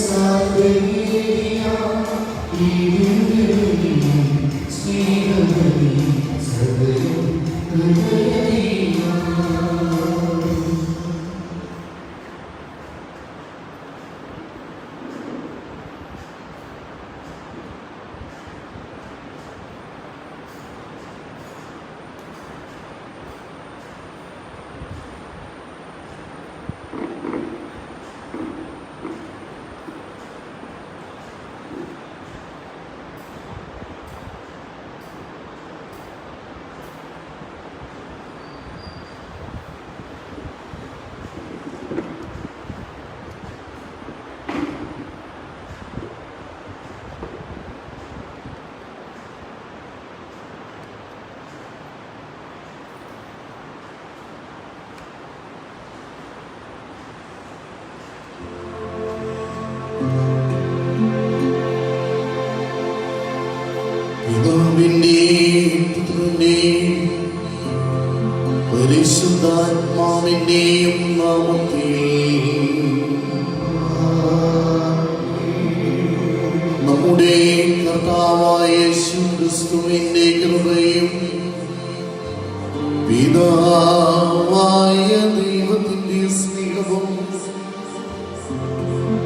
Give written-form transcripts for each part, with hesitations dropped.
Sword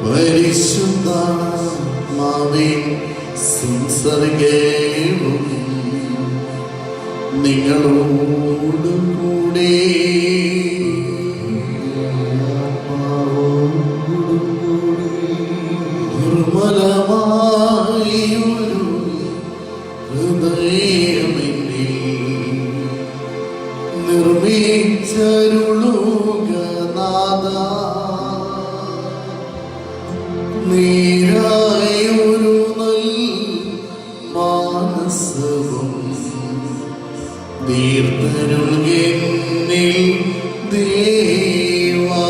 പരിശുദ്ധാത്മാവിൻ സംസർഗവും നിങ്ങളോടുകൂടെ. നിർമ്മലമായൊരു ഹൃദയമെന്നിൽ നിർമ്മിച്ചരുളുക നാഥാ. നീരായൊരു നൽ മാനസവും തീർത്തരുൾകെന്നിൽ ദേവാ.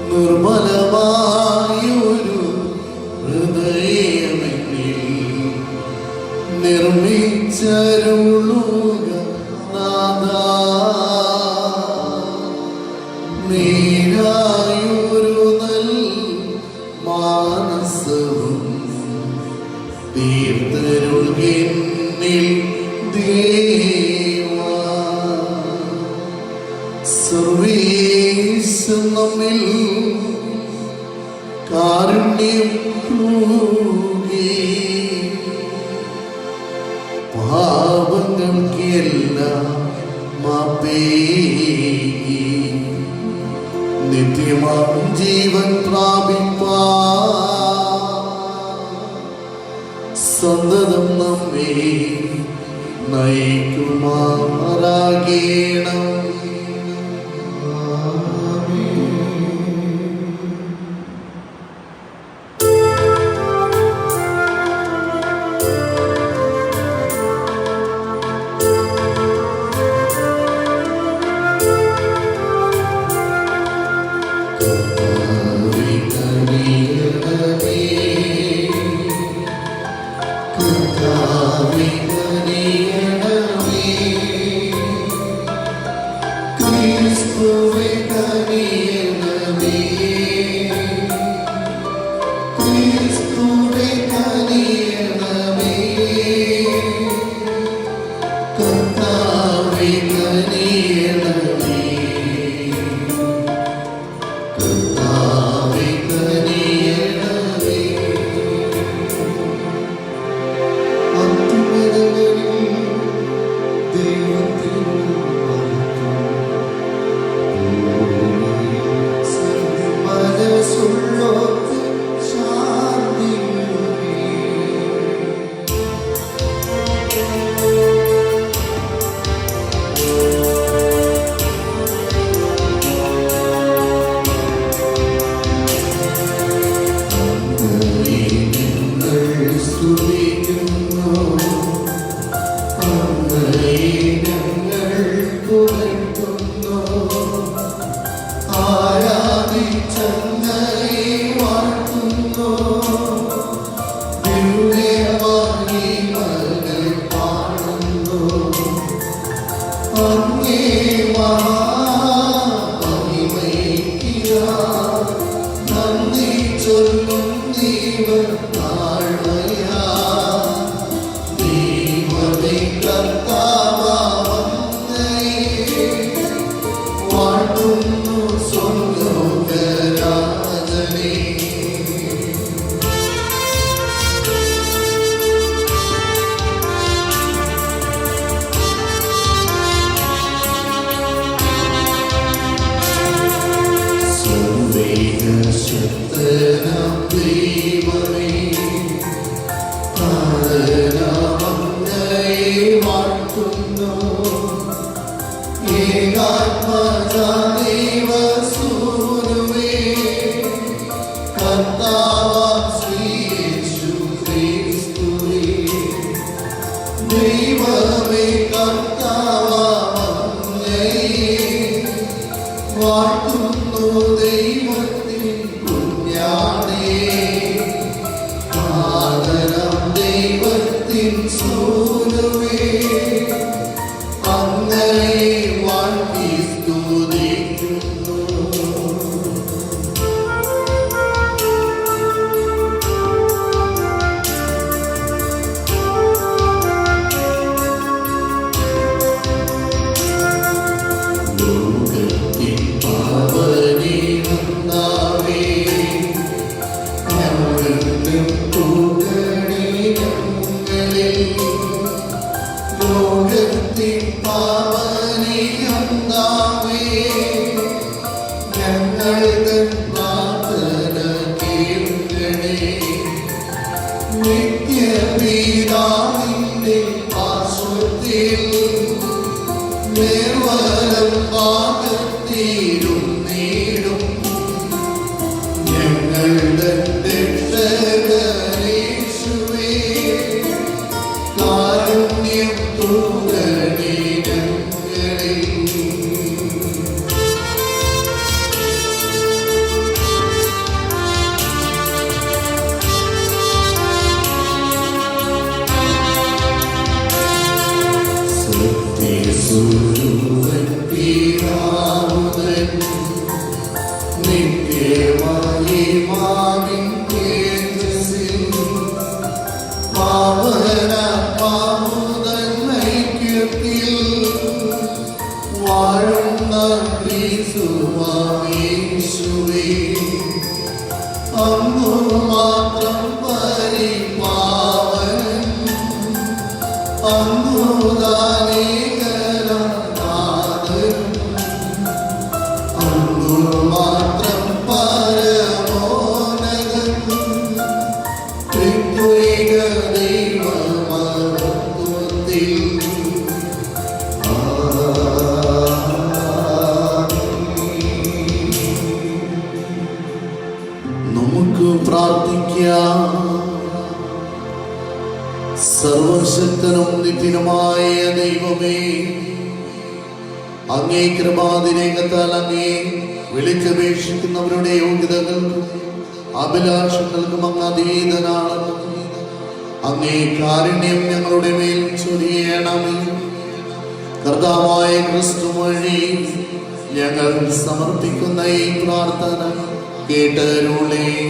നിർമ്മലമായൊരു ഹൃദയമെന്നിൽ നിർമ്മിച്ചരുളുക നാഥാ. നീരായൊരു നൽ മാനസവും തീർത്തരുൾകെന്നിൽ ദേവാ. സർവ്വേശൻ നമ്മിൽ കാരുണ്യം തൂകി പാപങ്ങൾക്കെല്ലാം മാപ്പേകി നിത്യമാം ജീവൻ പ്രാപിപ്പാൻ സന്തതം നമ്മെ നയിക്കുമാറാകണം. ലോകത്തിൻ പാവനി വന്നാവേ തൻ പ്രാർത്ഥന കേൾക്കണേ. നിത്യപിതാവിന്റെ പാർശ്വത്തിൽ നേർവലം ഭാഗത്തിരുന്നിടും ഞങ്ങളുടെ രക്ഷകനേശുവേ, കാരുണ്യം തൂകണേ ഞങ്ങളിൽ. സത്യസ്വരൂപൻ പിതാവുതൻ നിത്യമായി മാവിൻ തേജസ്സിൽ പാവന പാമുതൻ ഐക്യത്തിൽ വാഴുന്ന ക്രിസ്തുവായേശുവേ, അങ്ങു മാത്രം പരിപാവനൻ, അങ്ങു ദാനേകനാഥൻ, അങ്ങു മാത്രം പരമോന്നതൻ, ത്രിത്വൈക ദൈവമഹത്വത്തിൽ. നമുക്ക് പ്രാർത്ഥിക്കാം. സർവശക്തനും നിത്യനുമായ ദൈവമേ, അങ്ങേ കൃപാതിരേകത്താൽ അങ്ങേ വിളിച്ചപേക്ഷിക്കുന്നവരുടെ യോഗ്യതകൾക്കും അഭിലാഷങ്ങൾക്കും അങ്ങ് അതീതനാണ്. അങ്ങേ കാരുണ്യം ഞങ്ങളുടെ മേൽ ചൊരിയണമേ. കർത്താവായ ക്രിസ്തു വഴി ഞങ്ങൾ സമർപ്പിക്കുന്ന ഈ പ്രാർത്ഥന കേട്ടരുളേണമേ.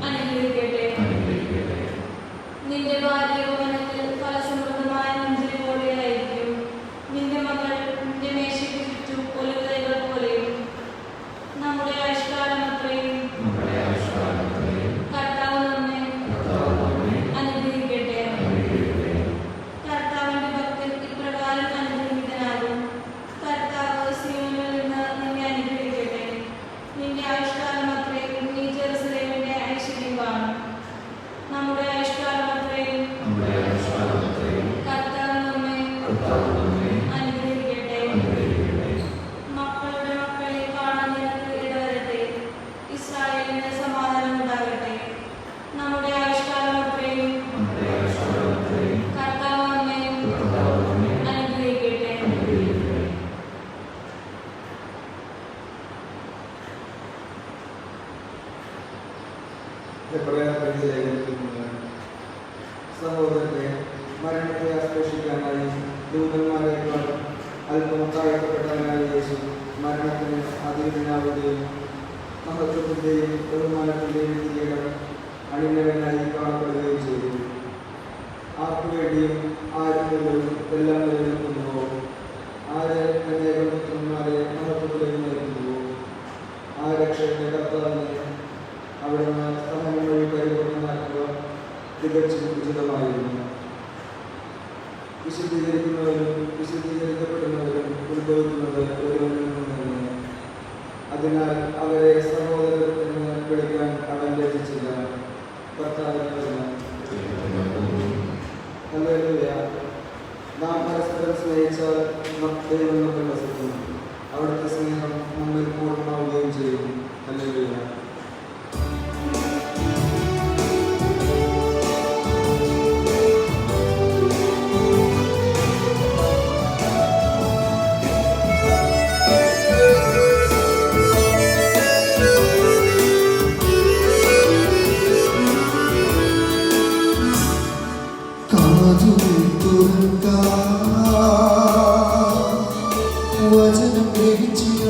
അനുഗ്രഹിക്കട്ടെ. അല്പം താഴ്ത്തപ്പെട്ടവനായ യേശു മരണത്തിന് അധീനനാവുകയും മഹത്വത്തിൻ്റെയും ബഹുമാനത്തിൻ്റെയും കിരീടം അണിഞ്ഞവനായി കാണപ്പെടുകയും ചെയ്തു. ആർക്കുവേണ്ടിയും ആരും എല്ലാം നിലനിൽക്കുന്നുവോ? ആര് അനേകം പുത്രന്മാരെ മഹത്വത്തിലേക്ക് നയിക്കുന്നുവോ? ആ രക്ഷയുടെ കർത്താവിനെ അവിടുന്ന് സഹനം വഴി പരിപൂർണ്ണമാക്കുക തികച്ചും ഉചിതമായിരുന്നു. വിശുദ്ധീകരിക്കുന്നവരും വിശുദ്ധീകരിക്കപ്പെടുന്നവരും ഉത്ഭവിക്കുന്നത് ഒരുവനിൽ നിന്ന് തന്നെ. അതിനാൽ അവരെ സഹോദരർ എന്ന് വിളിക്കാൻ അവൻ ലഭിച്ചില്ല. കർത്താവിന് ഹല്ലേലൂയ. നാം പരസ്പരം സ്നേഹിച്ചാൽ ദൈവം നമ്മിൽ വസിക്കും. അവിടുത്തെ സ്നേഹം നമ്മിൽ പൂർണ്ണമാവുകയും ചെയ്യും. ഹല്ലേലൂയ. വചനം ഗ്രഹിച്ചിയ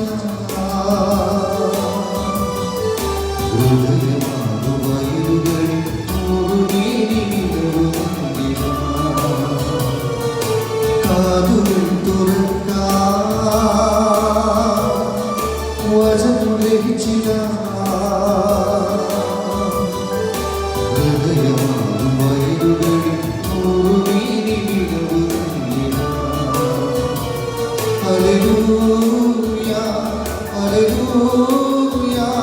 ഹൃദയമാകുവയലുകളിൽ കാതുകൾ തുറക്കാം. വചനം ഗ്രഹിച്ചിയ ഹൃദയമാകുവയലുകളിൽ Hallelujah, hallelujah,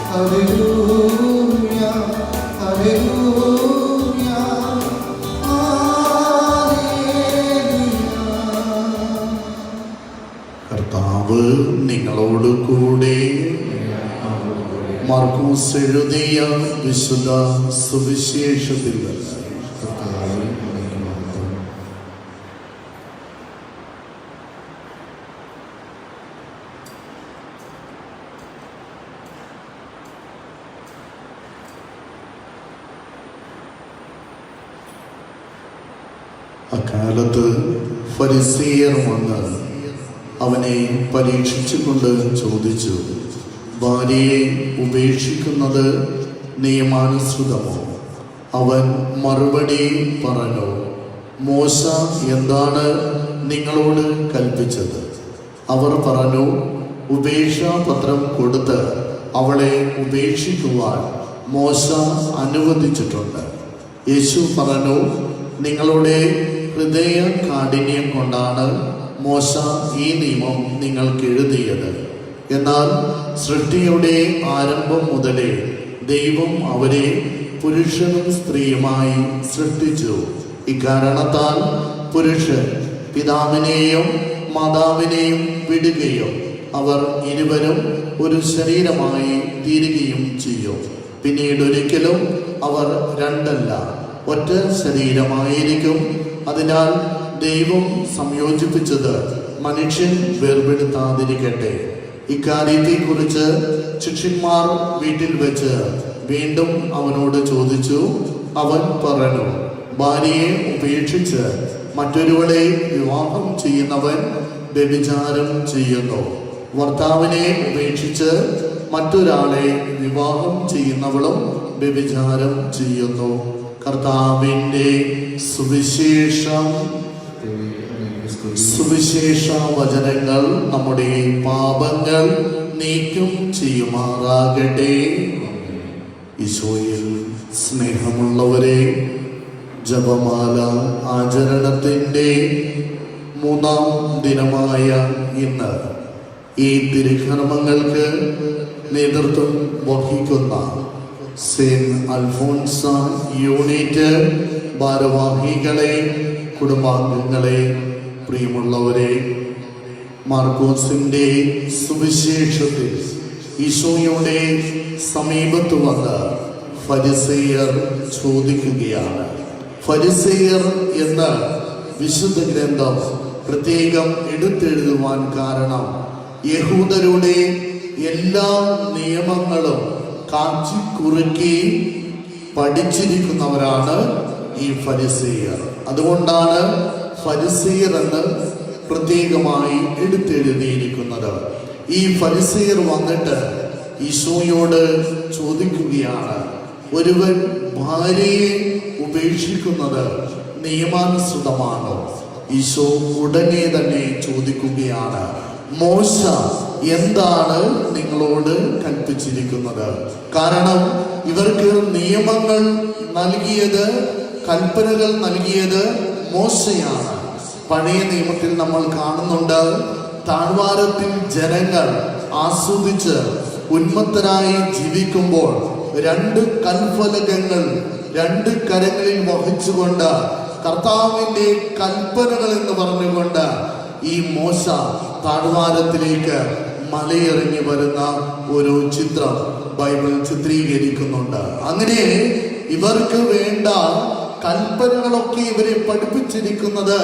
hallelujah, hallelujah, hallelujah, hallelujah. കർത്താവ് നിങ്ങളോട് കൂടെ. മാർക്കോസ് എഴുതിയ വിശുദ്ധ സുവിശേഷത്തിൽ അക്കാലത്ത് ഫരിസേയർ വന്ന് അവനെ പരീക്ഷിച്ചുകൊണ്ട് ചോദിച്ചു, ഭാര്യയെ ഉപേക്ഷിക്കുന്നത് നിയമാനുസൃതമോ? അവൻ മറുപടി പറഞ്ഞു, മോശ എന്താണ് നിങ്ങളോട് കൽപ്പിച്ചത്? അവർ പറഞ്ഞു, ഉപേക്ഷാപത്രം കൊടുത്ത് അവളെ ഉപേക്ഷിക്കുവാൻ മോശ അനുവദിച്ചിട്ടുണ്ട്. യേശു പറഞ്ഞു, നിങ്ങളുടെ ഹൃദയ കാഠിന്യം കൊണ്ടാണ് മോശ ഈ നിയമം നിങ്ങൾക്ക് എഴുതിയത്. എന്നാൽ സൃഷ്ടിയുടെ ആരംഭം മുതലേ ദൈവം അവരെ പുരുഷനും സ്ത്രീയുമായി സൃഷ്ടിച്ചു. ഇക്കാരണത്താൽ പുരുഷൻ പിതാവിനെയും മാതാവിനെയും വിടുകയും അവർ ഇരുവരും ഒരു ശരീരമായി തീരുകയും ചെയ്യും. പിന്നീട് ഒരിക്കലും അവർ രണ്ടല്ല, ഒറ്റ ശരീരമായിരിക്കും. അതിനാൽ ദൈവം സംയോജിപ്പിച്ചത് മനുഷ്യൻ വേർപെടുത്താതിരിക്കട്ടെ. ഇക്കാര്യത്തെക്കുറിച്ച് ശിഷ്യന്മാർ വീട്ടിൽ വെച്ച് വീണ്ടും അവനോട് ചോദിച്ചു. അവൻ പറഞ്ഞു, ഭാര്യയെ ഉപേക്ഷിച്ച് മറ്റൊരുവളെ വിവാഹം ചെയ്യുന്നവൻ വ്യഭിചാരം ചെയ്യുന്നു. ഭർത്താവിനെ ഉപേക്ഷിച്ച് മറ്റൊരാളെ വിവാഹം ചെയ്യുന്നവളും വ്യഭിചാരം ചെയ്യുന്നു. കർത്താവിൻ്റെ സുവിശേഷ വചനങ്ങൾ നമ്മുടെ പാപങ്ങൾ നീക്കം ചെയ്യുമാറാകട്ടെ. ഈശോയിൽ സ്നേഹമുള്ളവരെ, ജപമാല ആചരണത്തിൻ്റെ 3-ാം ദിനമായ ഇന്ന് ഈ തിരുക്കർമ്മങ്ങൾക്ക് നേതൃത്വം വഹിക്കുന്ന സെന്റ് അൽഫോൻസ യൂണിറ്റ് ഭാരവാഹികളെ, കുടുംബാംഗങ്ങളെ, പ്രിയമുള്ളവരെ, മാർക്കോസിന്റെ സുവിശേഷത്തിൽ ഈശോയുടെ സമീപത്ത് വന്ന് ഫരിസേയർ ചോദിക്കുകയാണ്. ഫരിസേയർ എന്ന് വിശുദ്ധ ഗ്രന്ഥം പ്രത്യേകം എടുത്തെഴുതുവാൻ കാരണം യഹൂദരുടെ എല്ലാ നിയമങ്ങളും കാച്ചിക്കുറുക്കി പഠിച്ചിരിക്കുന്നവരാണ് ഈ ഫരിസേയർ. അതുകൊണ്ടാണ് ഫരിസേയർ എന്ന് പ്രത്യേകമായി എടുത്തെഴുതിയിരിക്കുന്നത്. ഈ ഫരിസേയർ വന്നിട്ട് ഈശോയോട് ചോദിക്കുകയാണ്, ഒരുവൻ ഭാര്യയെ ഉപേക്ഷിക്കുന്നത് നിയമാനുസൃതമാണോ? ഈശോ ഉടനെ തന്നെ ചോദിക്കുകയാണ്, മോശ എന്താണ് നിങ്ങളോട് കൽപ്പിച്ചിരിക്കുന്നത്? കാരണം ഇവർക്ക് നിയമങ്ങൾ നൽകിയത്, കൽപ്പനകൾ നൽകിയത് മോശയാണ്. പഴയ നിയമത്തിൽ നമ്മൾ കാണുന്നുണ്ട്, താഴ്വാരത്തിൽ ജനങ്ങൾ ആസ്വദിച്ച് ഉന്മത്തരായി ജീവിക്കുമ്പോൾ 2 കൽഫലകങ്ങൾ 2 കരങ്ങളിൽ വഹിച്ചുകൊണ്ട് കർത്താവിന്റെ കൽപ്പനകൾ എന്ന് പറഞ്ഞുകൊണ്ട് ഈ മോശ താഴ്വാരത്തിലേക്ക് മലയിറങ്ങി വരുന്ന ഒരു ചിത്രം ബൈബിൾ ചിത്രീകരിക്കുന്നുണ്ട്. അങ്ങനെ ഇവർക്ക് വേണ്ട കൽപ്പനകളൊക്കെ ഇവരെ പഠിപ്പിച്ചിരിക്കുന്നത്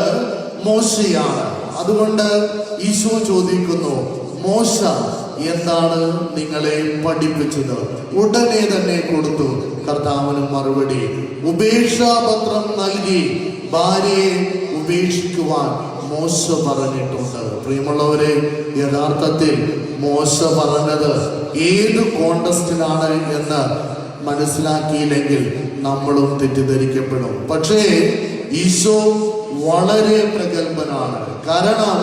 മോശയാണ്. അതുകൊണ്ട് ഈശോ ചോദിക്കുന്നു, മോശ എന്താണ് നിങ്ങളെ പഠിപ്പിച്ചത്? ഉടനെ തന്നെ കൊടുത്തു കർത്താവിന് മറുപടി, ഉപേക്ഷാപത്രം നൽകി ഭാര്യയെ ഉപേക്ഷിക്കുവാൻ മോശ പറഞ്ഞിട്ടുണ്ട്. പ്രിയമുള്ളവരെ, യഥാർത്ഥത്തിൽ മോശ പറഞ്ഞത് ഏത് കോണ്ടസ്റ്റിലാണ് എന്ന് മനസ്സിലാക്കിയില്ലെങ്കിൽ നമ്മളും തെറ്റിദ്ധരിക്കപ്പെടും. പക്ഷേ ഈശോ വളരെ പ്രഗത്ഭനാണ്. കാരണം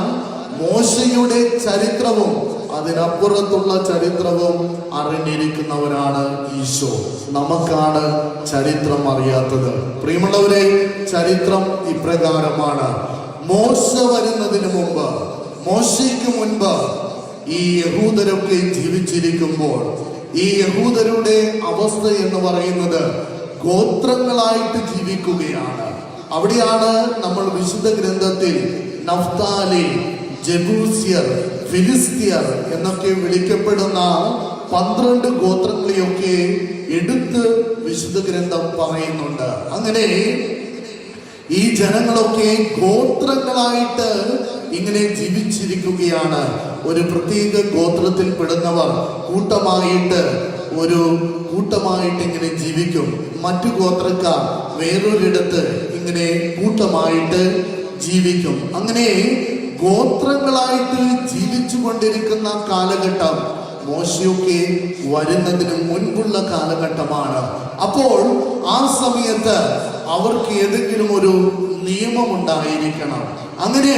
മോശയുടെ ചരിത്രവും അതിനപ്പുറത്തുള്ള ചരിത്രവും അറിഞ്ഞിരിക്കുന്നവരാണ് ഈശോ. നമുക്കാണ് ചരിത്രം അറിയാത്തത്. പ്രിയമുള്ളവരെ, ചരിത്രം ഇപ്രകാരമാണ്. മോശ വരുന്നതിന് മുമ്പ്, മോശയ്ക്ക് മുൻപ് ഈ യഹൂദരൊക്കെ ജീവിച്ചിരിക്കുമ്പോൾ ഈ യഹൂദരുടെ അവസ്ഥ എന്ന് പറയുന്നത് ഗോത്രങ്ങളായിട്ട് ജീവിക്കുകയാണ്. അവിടെയാണ് നമ്മൾ വിശുദ്ധ ഗ്രന്ഥത്തിൽ നഫ്താലി, ജബൂസ്യർ, ഫിലിസ്ത്യർ എന്നൊക്കെ വിളിക്കപ്പെടുന്ന 12 ഗോത്രങ്ങളെയൊക്കെ എടുത്ത് വിശുദ്ധ ഗ്രന്ഥം പറയുന്നുണ്ട്. അങ്ങനെ ഈ ജനങ്ങളൊക്കെ ഗോത്രങ്ങളായിട്ട് ഇങ്ങനെ ജീവിച്ചിരിക്കുകയാണ്. ഒരു പ്രത്യേക ഗോത്രത്തിൽ പെടുന്നവർ കൂട്ടമായിട്ട് ഇങ്ങനെ ജീവിക്കും. മറ്റു ഗോത്രക്കാർ വേറൊരിടത്ത് ഇങ്ങനെ കൂട്ടമായിട്ട് ജീവിക്കും. അങ്ങനെ ഗോത്രങ്ങളായിട്ട് ജീവിച്ചു കൊണ്ടിരിക്കുന്ന കാലഘട്ടം മോശയൊക്കെ വരുന്നതിന് മുൻപുള്ള കാലഘട്ടമാണ്. അപ്പോൾ ആ സമയത്ത് അവർക്ക് ഏതെങ്കിലും ഒരു നിയമം ഉണ്ടായിരിക്കണം. അങ്ങനെ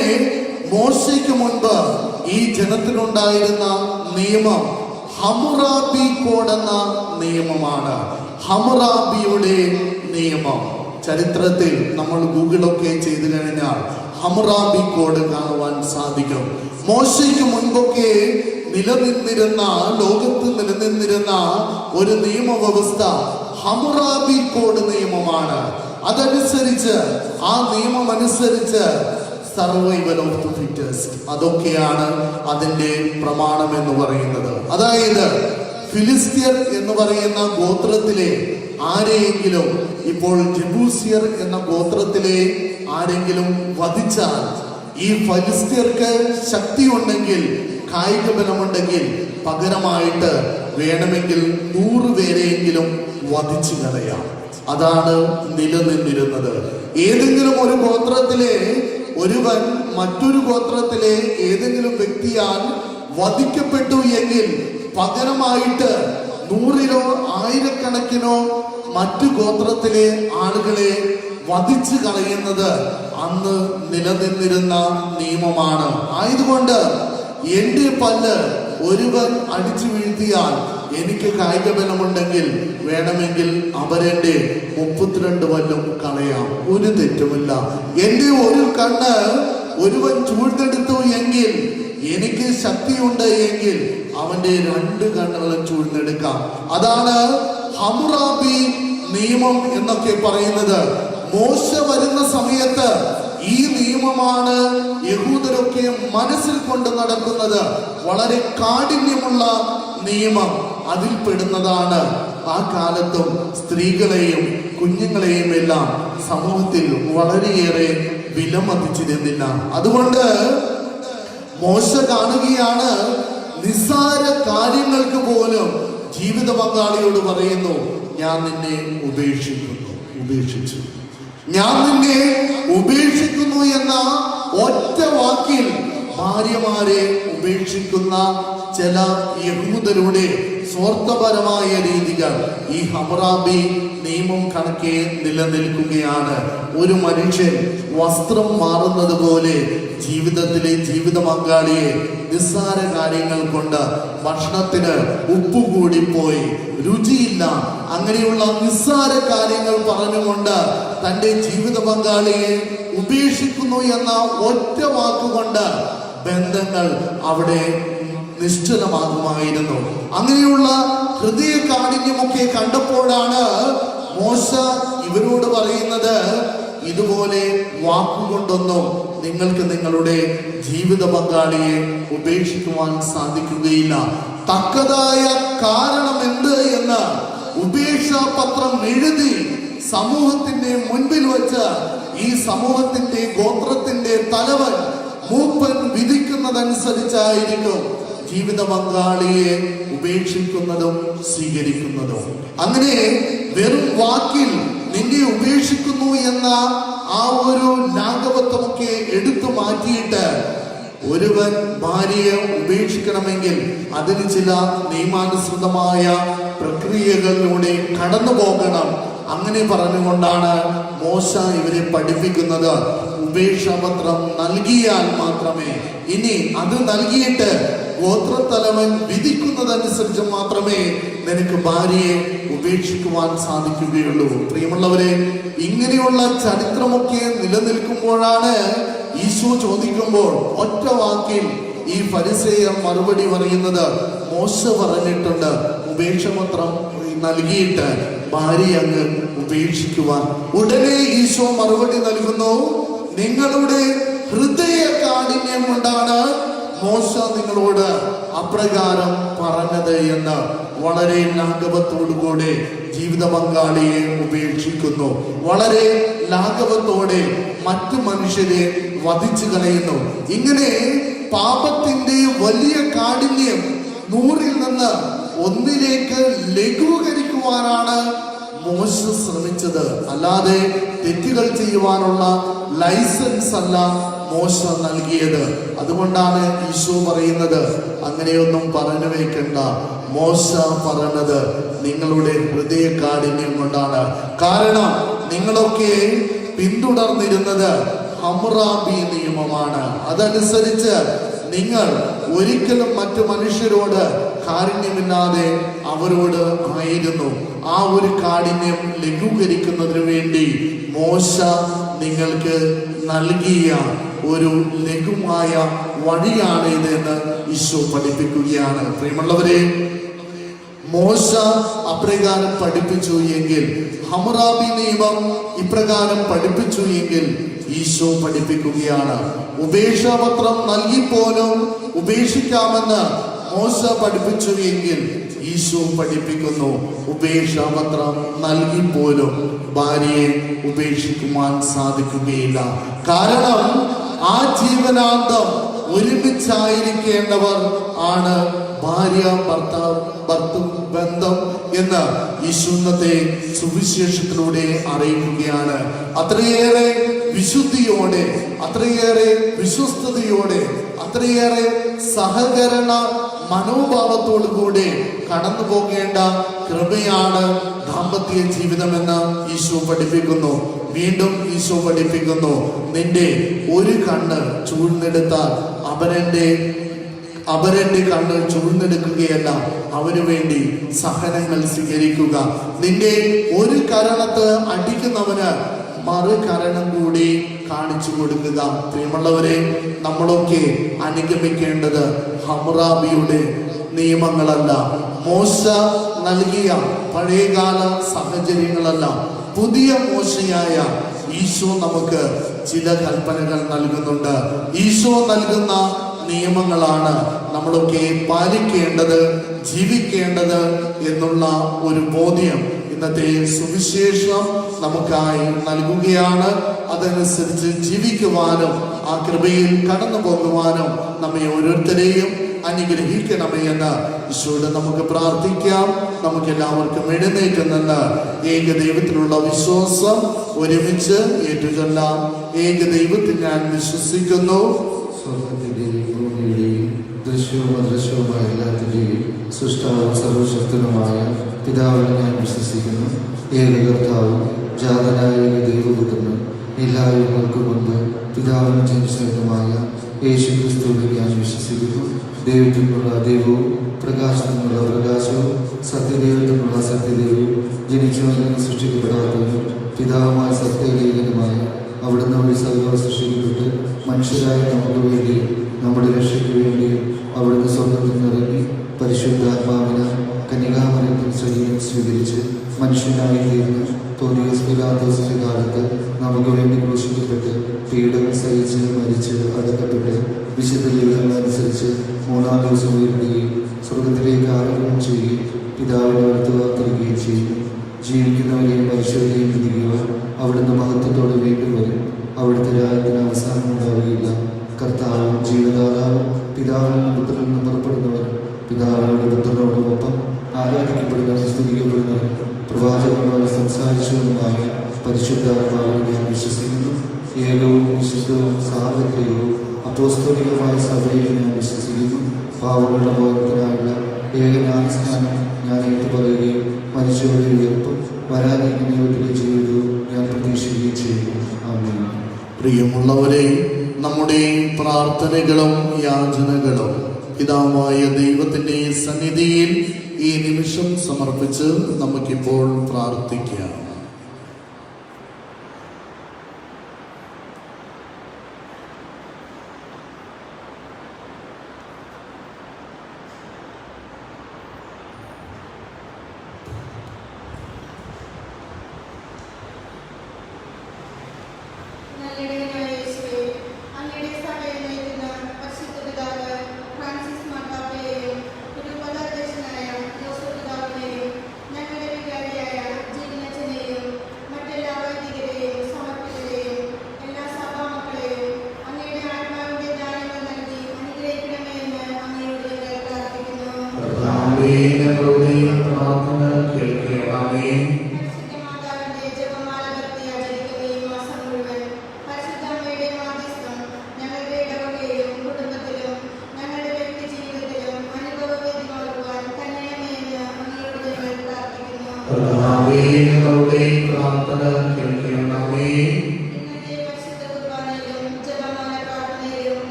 മോശയ്ക്ക് മുൻപ് ഈ ജനത്തിനുണ്ടായിരുന്ന നിയമം ഹമ്മുറാബി കോഡ് എന്ന നിയമമാണ്. ഹമ്മുറാബിയുടെ നിയമം ചരിത്രത്തിൽ നമ്മൾ ഗൂഗിളൊക്കെ ചെയ്തു കഴിഞ്ഞാൽ ഹമ്മുറാബി കോഡ് കാണുവാൻ സാധിക്കും. മോശയ്ക്ക് മുൻപൊക്കെ ലോകത്ത് നിലനിന്നിരുന്ന ഒരു നിയമവ്യവസ്ഥ ഹമ്മുറാബി കോഡ് നിയമമാണ്. അതനുസരിച്ച്, ആ നിയമം അനുസരിച്ച് സർവൈവൽ ഓഫ് ദി ഫിറ്റസ്റ്റ്, അതൊക്കെയാണ് അതിന്റെ പ്രമാണം എന്ന് പറയുന്നത്. അതായത് ഫിലിസ്ത്യർ എന്ന് പറയുന്ന ഗോത്രത്തിലെ ആരെയെങ്കിലും, ഇപ്പോൾ ജബൂസിയർ എന്ന ഗോത്രത്തിലെ ആരെങ്കിലും വധിച്ചാൽ, ഈ ഫലിസ്ത്യർക്ക് ശക്തിയുണ്ടെങ്കിൽ, കായിക ബലമുണ്ടെങ്കിൽ, പകരമായിട്ട് വേണമെങ്കിൽ 100 പേരെയെങ്കിലും വധിച്ചു കളയാം. അതാണ് നിലനിന്നിരുന്നത്. ഏതെങ്കിലും ഒരു ഗോത്രത്തിലെ ഒരുവൻ മറ്റൊരു ഗോത്രത്തിലെ ഏതെങ്കിലും വ്യക്തിയാൽ വധിക്കപ്പെട്ടു എങ്കിൽ പകരമായിട്ട് 100-ലോ 1000-കണക്കിനോ മറ്റു ഗോത്രത്തിലെ ആളുകളെ വധിച്ചു കളയുന്നത് അന്ന് നിലനിന്നിരുന്ന നിയമമാണ്. ആയതുകൊണ്ട് എന്റെ പല്ല് ഒരുവൻ അടിച്ചു വീഴ്ത്തിയാൽ എനിക്ക് കായിക ബലമുണ്ടെങ്കിൽ വേണമെങ്കിൽ അവരെന്റെ 32 പല്ലും കളയാം, ഒരു തെറ്റുമില്ല. എന്റെ ഒരു കണ്ണ് ഒരുവൻ ചൂഴ്ന്നെടുത്തു എങ്കിൽ, എനിക്ക് ശക്തിയുണ്ട് എങ്കിൽ അവന്റെ 2 കണ്ണുകളും ചൂഴ്ന്നെടുക്കാം. അതാണ് ഹമ്മുറാബി നിയമം എന്നൊക്കെ പറയുന്നത്. മോശ വരുന്ന സമയത്ത് ഈ നിയമമാണ് യഹൂദരൊക്കെ മനസ്സിൽ കൊണ്ട് നടക്കുന്നത്. വളരെ കാഠിന്യമുള്ള നിയമം. അതിൽ പെടുന്നതാണ് ആ കാലത്തും സ്ത്രീകളെയും കുഞ്ഞുങ്ങളെയും എല്ലാം സമൂഹത്തിൽ വളരെയേറെ വിലമതിച്ചിരുന്നില്ല. അതുകൊണ്ട് മോശ കാണുകയാണ്, നിസ്സാര കാര്യങ്ങൾക്ക് പോലും ജീവിത പങ്കാളിയോട് പറയുന്നു, ഞാൻ നിന്നെ ഉപേക്ഷിച്ചു, ഞാൻ നിന്നെ ഉപേക്ഷിക്കുന്നു എന്ന ഒറ്റ വാക്കിൽ ഭാര്യമാരെ ഉപേക്ഷിക്കുന്ന ചില യഹൂദരുടെ സ്വാർത്ഥപരമായ രീതികൾ ഈ ഹമ്മുറാബി നിയമം കണക്കെ നിലനിൽക്കുകയാണ്. ഒരു മനുഷ്യൻ വസ്ത്രം മാറുന്നത് പോലെ ജീവിതത്തിലെ ജീവിത പങ്കാളിയെ നിസ്സാര കാര്യങ്ങൾ കൊണ്ട് ഭക്ഷണത്തിന് ഉപ്പ് കൂടിപ്പോയി, രുചിയില്ല, അങ്ങനെയുള്ള നിസ്സാര കാര്യങ്ങൾ പറഞ്ഞുകൊണ്ട് തൻ്റെ ജീവിത പങ്കാളിയെ ഉപേക്ഷിക്കുന്നു എന്ന ഒറ്റ വാക്കുകൊണ്ട് ബന്ധങ്ങൾ അവിടെ നിശ്ചലമാകുമായിരുന്നു. അങ്ങനെയുള്ള ഹൃദയ കാഠിന്യമൊക്കെ കണ്ടപ്പോഴാണ് മോശ ഇവരോട് പറയുന്നത്, ഇതുപോലെ വാക്കുകൊണ്ടൊന്നും നിങ്ങൾക്ക് നിങ്ങളുടെ ജീവിത പങ്കാളിയെ ഉപേക്ഷിക്കുവാൻ സാധിക്കുകയില്ല. തക്കതായ കാരണം എന്ത് എന്ന് ഉപേക്ഷാപത്രം എഴുതി സമൂഹത്തിന്റെ മുൻപിൽ വെച്ച് ഈ സമൂഹത്തിന്റെ ഗോത്രത്തിന്റെ തലവൻ മൂപ്പൻ വിധിക്കുന്നതനുസരിച്ചായിരിക്കും ജീവിത പങ്കാളിയെ ഉപേക്ഷിക്കുന്നതും സ്വീകരിക്കുന്നതും. അങ്ങനെ വെറും വാക്കിൽ നിന്നെ ഉപേക്ഷിക്കുന്നു എന്ന ആ ഒരു ലാഘവത്വമൊക്കെ എടുത്തു മാറ്റിയിട്ട് ഒരുവൻ ഭാര്യയെ ഉപേക്ഷിക്കണമെങ്കിൽ അതിന് ചില നിയമാനുസൃതമായ പ്രക്രിയകളിലൂടെ കടന്നു പോകണം. അങ്ങനെ പറഞ്ഞുകൊണ്ടാണ് മോശ ഇവരെ പഠിപ്പിക്കുന്നത്. ഉപേക്ഷാപത്രം നൽകിയാൽ മാത്രമേ, ഇനി അത് നൽകിയിട്ട് ഗോത്രത്തലവൻ വിധിക്കുന്നതനുസരിച്ച് മാത്രമേ നിനക്ക് ഭാര്യയെ ഉപേക്ഷിക്കുവാൻ സാധിക്കുകയുള്ളൂ. പ്രിയമുള്ളവരെ, ഇങ്ങനെയുള്ള ചരിത്രമൊക്കെ നിലനിൽക്കുമ്പോഴാണ് ഈശോ ചോദിക്കുമ്പോൾ ഒറ്റ വാക്കിൽ ഈ ഫരിസേയർ മറുപടി പറയുന്നത്, മോശ പറഞ്ഞിട്ടുണ്ട് ഉപേക്ഷാപത്രം നൽകിയിട്ട് ഭാര്യ അങ്ങ് ഉപേക്ഷിക്കുവാൻ. ഉടനെ ഈശോ മറുപടി നൽകുന്നു, നിങ്ങളുടെ ഹൃദയ കാഠിന്യം കൊണ്ടാണ് മോശ നിങ്ങളോട് അപ്രകാരം പറഞ്ഞത് എന്ന് വളരെ ലാഘവത്തോടുകൂടെ ജീവിത പങ്കാളിയെ ഉപേക്ഷിക്കുന്നു. വളരെ ലാഘവത്തോടെ മറ്റു മനുഷ്യരെ വധിച്ചു കളയുന്നു. ഇങ്ങനെ പാപത്തിന്റെ വലിയ കാഠിന്യം 100-ൽ നിന്ന് 1-ലേക്ക് ലഘൂകരിക്കുവാനാണ് മോശ ശ്രമിച്ചത്. അല്ലാതെ തെറ്റുകൾ ചെയ്യുവാനുള്ള ലൈസൻസ് അല്ല മോശ നൽകിയത്. അതുകൊണ്ടാണ് ഈശോ പറയുന്നത്, അങ്ങനെയൊന്നും പറഞ്ഞു വെക്കണ്ട, മോശ പറഞ്ഞത് നിങ്ങളുടെ ഹൃദയ കാഠിന്യം കൊണ്ടാണ്. കാരണം നിങ്ങളൊക്കെ പിന്തുടർന്നിരുന്നത് ഹമ്മുറാബി നിയമമാണ്. അതനുസരിച്ച് നിങ്ങൾ ഒരിക്കലും മറ്റു മനുഷ്യരോട് കാരുണ്യമില്ലാതെ അവരോട് ആയിരുന്നു. ആ ഒരു കാഠിന്യം ലഘൂകരിക്കുന്നതിന് വേണ്ടി മോശ നിങ്ങൾക്ക് നൽകിയ ഒരു ലഘുമായ വഴിയാണ് ഇതെന്ന് ഈശോ പഠിപ്പിക്കുകയാണ്. പ്രിയമുള്ളവരെ, മോശ അപ്രകാരം പഠിപ്പിച്ചു എങ്കിൽ, ഹമ്മുറാബി നിയമം ഇപ്രകാരം പഠിപ്പിച്ചു എങ്കിൽ ഈശോ പഠിപ്പിക്കുകയാണ്, ഉപേക്ഷാപത്രം നൽകിപ്പോലും ഉപേക്ഷിക്കാമെന്ന് മോശ പഠിപ്പിച്ചു എങ്കിൽ ഈശോ പഠിപ്പിക്കുന്നു, ഉപേക്ഷാപത്രം നൽകിപ്പോലും ഭാര്യയെ ഉപേക്ഷിക്കുവാൻ സാധിക്കുകയില്ല. കാരണം ആ ജീവനാന്തം ഒരുമിച്ചായിരിക്കേണ്ടവർ ആണ് ഭാര്യ ഭർത്തൃ ബന്ധം എന്ന് ഈശോത്തെ സുവിശേഷത്തിലൂടെ അറിയിക്കുകയാണ്. അത്രയേറെ വിശുദ്ധിയോടെ, അത്രയേറെ വിശ്വസ്തയോടെ, അത്രയേറെ സഹകരണ മനോഭാവത്തോടു കൂടെ കടന്നു പോകേണ്ട കൃപയാണ് ദാമ്പത്യ ജീവിതമെന്ന് ഈശോ പഠിപ്പിക്കുന്നു. വീണ്ടും ഈശോ പഠിപ്പിക്കുന്നു, നിന്റെ ഒരു കണ്ണ് ചൂഴ്ന്നെടുത്താൽ അവരെന്റെ കണ്ണ് ചൂഴ്ന്നെടുക്കുകയല്ല, അവന് വേണ്ടി സഹനങ്ങൾ സ്വീകരിക്കുക. നിന്റെ ഒരു കരണത്ത് അടിക്കുന്നവന് മറുകരണം കൂടി കാണിച്ചു കൊടുക്കുക. പ്രിയമുള്ളവരെ, നമ്മളൊക്കെ അനുഗമിക്കേണ്ടത് ഹമ്മുറാബിയുടെ നിയമങ്ങളല്ല, മോശ നൽകിയ പഴയകാല സാഹചര്യങ്ങളല്ല, പുതിയ മോശയായ ഈശോ നമുക്ക് ചില കൽപ്പനകൾ നൽകുന്നുണ്ട്. ഈശോ നൽകുന്ന നിയമങ്ങളാണ് നമ്മളൊക്കെ പാലിക്കേണ്ടത്, ജീവിക്കേണ്ടത് എന്നുള്ള ഒരു ബോധ്യം ഇന്നത്തെ സുവിശേഷം നമുക്കായി നൽകുകയാണ്. അതനുസരിച്ച് ജീവിക്കുവാനും ആ കൃപയിൽ കടന്നു പോകുവാനും നമ്മെ ഓരോരുത്തരെയും അനുഗ്രഹിക്കണമേ എന്ന് ഈശോയോട് നമുക്ക് പ്രാർത്ഥിക്കാം. നമുക്ക് എല്ലാവർക്കും എഴുന്നേറ്റ് നിന്ന് ഏകദൈവത്തിലുള്ള വിശ്വാസം ഒരുമിച്ച് ഏറ്റുചൊല്ലാം. ഏകദൈവത്തിൽ ഞാൻ വിശ്വസിക്കുന്നു. സ്വർഗത്തിന്റെയും ഭൂമിയുടെയും ദൃശ്യവും അദൃശ്യവുമായ എല്ലാത്തിൻ്റെയും സൃഷ്ടാവും സർവശക്തനുമായ പിതാവിനെ ഞാൻ വിശ്വസിക്കുന്നു. ഏകകർത്താവും ജാതനായ ദൈവപുത്രനും എല്ലാ യുഗങ്ങൾക്കും മുൻപ് പിതാവിനും ജനിച്ചവനുമായ യേശു ക്രിസ്തുവിനെ ഞാൻ വിശ്വസിക്കുന്നു. ദൈവത്തിനുള്ള ദൈവവും പ്രകാശത്തിനുള്ള പ്രകാശവും സത്യദൈവത്തിനുള്ള സത്യദൈവവും ജനിച്ചവനും സൃഷ്ടിക്കപ്പെടാത്തവനും പിതാവുമായ സത്യദൈവനുമായ അവിടുന്ന് വഴി സർവ്വ സൃഷ്ടിക്കപ്പെട്ട് മനുഷ്യരായ നമുക്ക് വേണ്ടി നമ്മുടെ രക്ഷയ്ക്ക് വേണ്ടി അവിടുന്ന് സ്വർഗ്ഗത്തിൽ നിന്നിറങ്ങി പരിശുദ്ധാത്മാവിന് കന്യകാമറിയത്തിൽ ശരീരം സ്വീകരിച്ച് മനുഷ്യനായി തീർന്ന് തോന്നിയോസ് പിലാത്തോസിന്റെ കാലത്ത് നമുക്ക് വേണ്ടി ക്രൂശിക്കപ്പെട്ട് പീഡകൾ സഹിച്ച് മരിച്ച് അടക്കപ്പെട്ട് വിശുദ്ധ ലിഖിതങ്ങളനുസരിച്ച് 3-ാം ദിവസം ഉയരുകയും സ്വർഗത്തിലേക്ക് ആരോഹണം ചെയ്യുകയും പിതാവിനെ വാർത്തുകയും ചെയ്യും. ജീവിക്കുന്നവരെയും മനുഷ്യരെയും വിധിക്കുക. അവിടുന്ന് മഹത്വത്തോടെ വീണ്ടും വരും. അവിടുത്തെ രാജ്യത്തിന് അവസാനം ഉണ്ടാവുകയില്ല. കർത്താവും ജീവദാതാവും പിതാവിനും പുത്രനിൽ നിന്ന് പുറപ്പെടുന്നവരും പിതാവിനോട് പുത്രനോടുമൊപ്പം ആരാധിക്കപ്പെടുന്നവരും സ്തുതിക്കപ്പെടുന്നവരും പ്രവാചകന്മാർ സംസാരിച്ചവരുമായ പരിശുദ്ധാത്മാവിൽ ഞാൻ വിശ്വസിക്കുന്നു. ഏകവും വിശുദ്ധവും സാർവത്രികവും അപ്പോസ്തലികമായ സഭയിൽ ഞാൻ വിശ്വസിക്കുന്നു. പാവങ്ങളുടെ ബോധത്തിനായുള്ള ഏകജ്ഞാനസ്നാനം ഞാൻ ഏറ്റുപറയുകയും മനുഷ്യരുടെ ഉയർപ്പും വരാനിരിക്കുന്ന ദൈവത്തിലെ ജീവിതവും ഞാൻ പ്രതീക്ഷിക്കുകയും ചെയ്യുന്നു. ആമേൻ. പ്രിയമുള്ളവരെ, നമ്മുടെ പ്രാർത്ഥനകളും യാചനകളും പിതാവായ ദൈവത്തിൻ്റെ സന്നിധിയിൽ ഈ നിമിഷം സമർപ്പിച്ച് നമുക്കിപ്പോൾ പ്രാർത്ഥിക്കാം.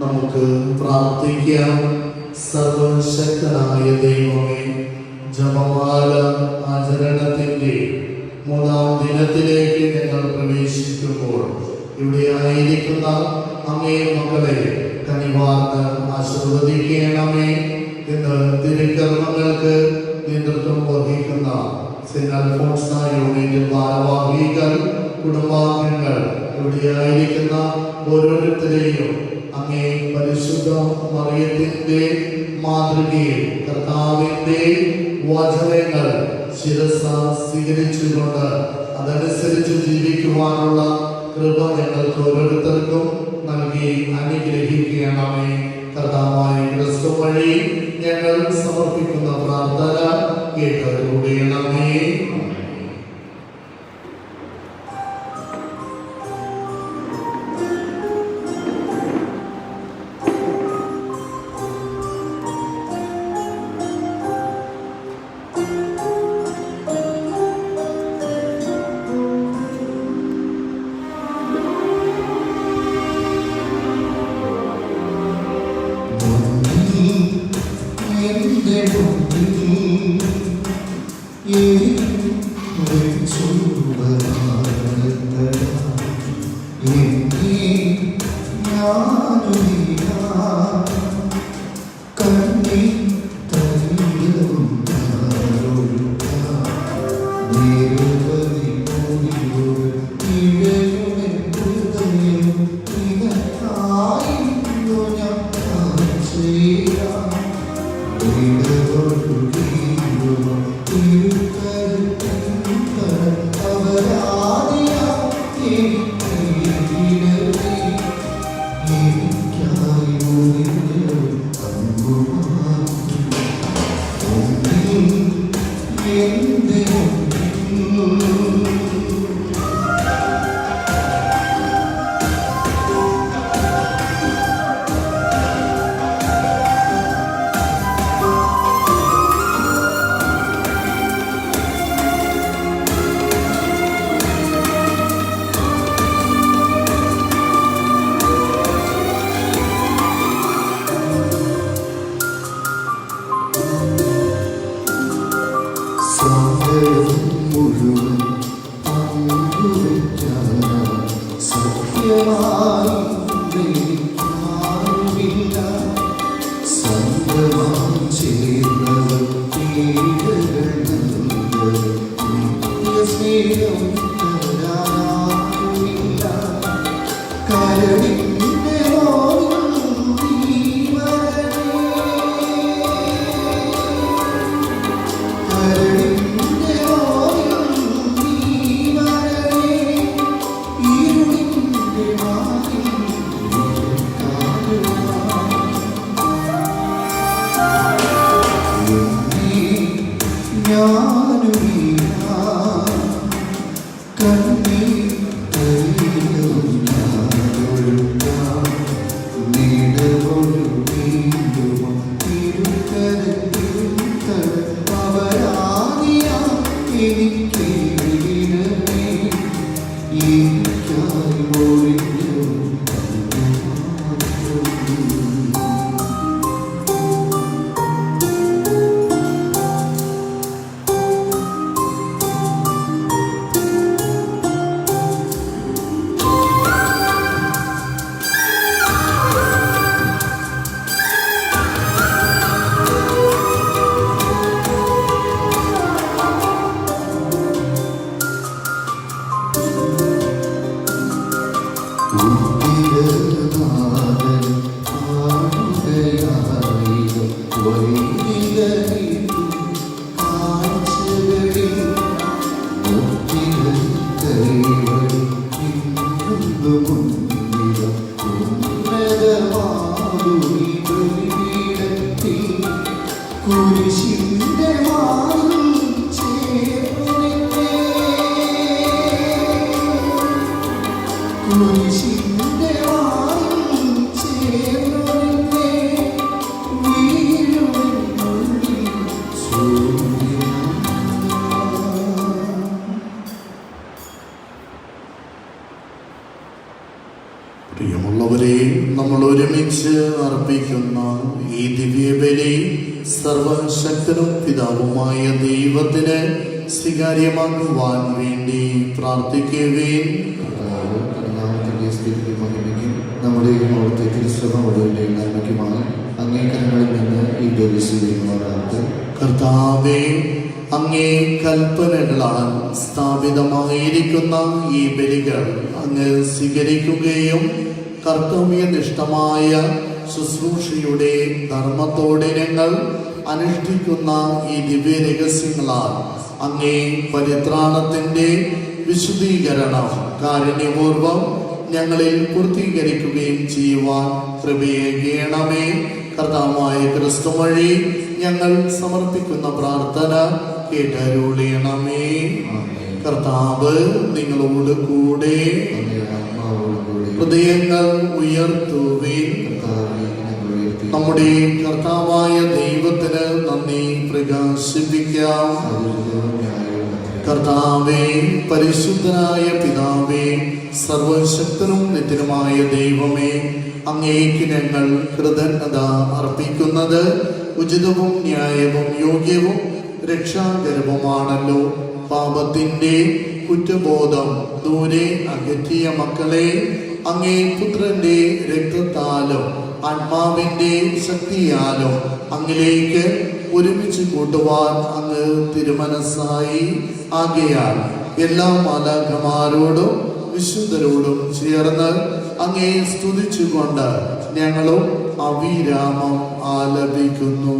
നമുക്ക് പ്രാർത്ഥിക്കാം. സർവശക്തനായ ദൈവമേ, ജപമാല ആചരണത്തിന്റെ 3-ാം ദിനത്തിലേക്ക് ഞങ്ങൾ പ്രവേശിക്കുമ്പോൾ ഇവിടെ ആയിരിക്കുന്ന അങ്ങേ മക്കളെ കനിവാർന്ന് ആശീർവദിക്കണമേ. ഇന്ന് തിരുക്കർമ്മങ്ങൾക്ക് നേതൃത്വം വഹിക്കുന്ന സെന്റ് അൽഫോൺസ യൂണിറ്റ് ഭാരവാഹികൾ, കുടുംബാംഗങ്ങൾ, ഇവിടെയായിരിക്കുന്ന ഓരോരുത്തരെയും അങ്ങേ പരിശുദ്ധ മറിയത്തിന്റെ മാതൃകയിൽ കർത്താവിന്റെ വചനങ്ങൾ ശിരസ സ്വീകരിച്ചുകൊണ്ട് അതനുസരിച്ച് ജീവിക്കുവാനുള്ള കൃപ ഞങ്ങൾക്ക് ഓരോരുത്തർക്കും നൽകി അനുഗ്രഹിക്കണമേ. കർത്താവായ ക്രിസ്തു വഴി ഞങ്ങൾ സമർപ്പിക്കുന്ന പ്രാർത്ഥന കേട്ടറിയണമേ. പ്രിയമുള്ളവരെ, നമ്മൾ ഒരുമിച്ച് അർപ്പിക്കുന്ന ഈ ദിവ്യബലി സർവശക്തനും പിതാവുമായ ദൈവത്തിന് സ്വീകാര്യമാക്കുവാൻ വേണ്ടി പ്രാർത്ഥിക്കുകയും നമ്മുടെ അവിടുത്തെ തിരുസഭയുടെ നന്മയ്ക്കുമായി അങ്ങേക്കരങ്ങളിൽ നിന്ന് ഈ ബലി സ്വീകരിക്കുവാനാകട്ടെ. കർത്താവേ, അങ്ങേ കൽപ്പനകളാൽ സ്ഥാപിതമായിരിക്കുന്ന ഈ ബലികൾ അങ്ങ് സ്വീകരിക്കുകയും കർത്തവ്യനിഷ്ഠമായ ശുശ്രൂഷയുടെ ധർമ്മത്തോടെ ഞങ്ങൾ അനുഷ്ഠിക്കുന്ന ഈ ദിവ്യ രഹസ്യങ്ങളാൽ അങ്ങേ പരിത്രാണത്തിന്റെ വിശുദ്ധീകരണം കാരുണ്യപൂർവം ഞങ്ങളിൽ പൂർത്തീകരിക്കുകയും ചെയ്യുവാൻ കൃപയേകണമേ. കർത്താവായ ക്രിസ്തു വഴി ഞങ്ങൾ സമർപ്പിക്കുന്ന പ്രാർത്ഥന കേട്ടരുളണമേ. കർത്താവ് നിങ്ങളോട് കൂടെ. ഹൃദയങ്ങൾ ഉയർത്തുവിൻ. നമ്മുടെ കർത്താവായ ദൈവത്തിന് നന്ദി പ്രകാശിപ്പിക്കാം. കർത്താവേ, പരിശുദ്ധനായ പിതാവേ, സർവശക്തനും നിത്യനുമായ ദൈവമേ, അങ്ങേക്ക് ഞങ്ങൾ കൃതജ്ഞത അർപ്പിക്കുന്നത് ഉചിതവും ന്യായവും യോഗ്യവും രക്ഷാകരവുമാണല്ലോ. പാപത്തിന്റെ കുറ്റബോധം ദൂരെ അകറ്റിയ മക്കളെ, അങ്ങേ പുത്രന്റെ രക്തത്താലും ആത്മാവിന്റെ ശക്തിയാലും അങ്ങിലേക്ക് ഒരുമിച്ച് കൂട്ടുവാൻ അങ്ങ് തിരുമനസ്സായി. ആകയാൽ എല്ലാ മാലാഖമാരോടും വിശുദ്ധരോടും ചേർന്ന് അങ്ങേ സ്തുതിച്ചുകൊണ്ട് ഞങ്ങളും അവിരാമം ആലപിക്കുന്നു.